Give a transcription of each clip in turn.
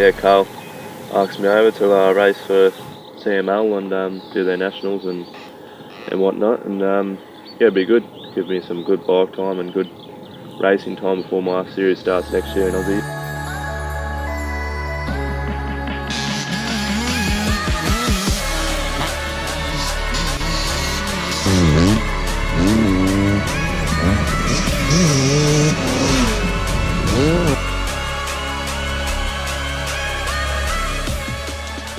yeah, Carl asked me over to race for CML and do their nationals and whatnot, and yeah, it'd be good. Give me some good bike time and good racing time before my series starts next year in Aussie.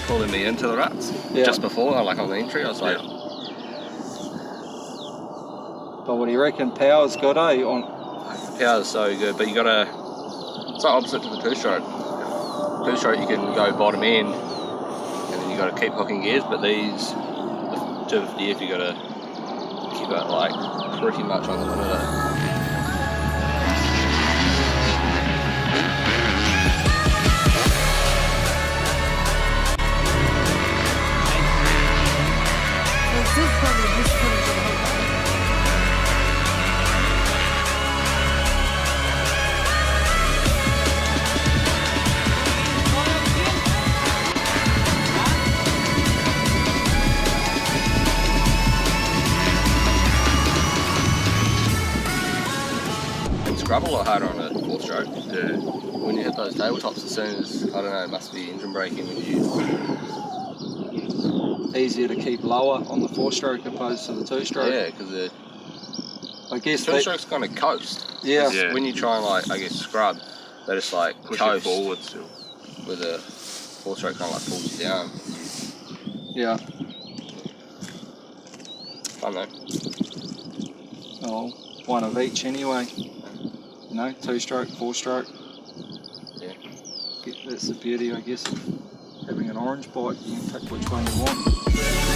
Pulling me into the ruts just before, like on the entry, I was like, But what do you reckon? Power's good, eh? power's so good, but you gotta, it's like opposite to the two-stroke. Two-stroke you can go bottom end, and then you gotta keep hooking gears, but these, the 250F, you gotta keep it like pretty much on the limiter. Scrub a lot harder on a four-stroke. Yeah. When you hit those tabletops, as soon as, I don't know, it must be engine braking when you... Easier to keep lower on the four-stroke opposed to the two-stroke. Yeah, because I guess the two-stroke's kind of coast. Yeah. When you try and, like, I guess, scrub, they just, like, Push coast forward still. with a four-stroke kind of, like, pulls you down. Yeah. Fun, though. Oh, one of each anyway. You know, two-stroke, four-stroke. Yeah. That's the beauty, I guess, of having an orange bike. You can pick which one you want.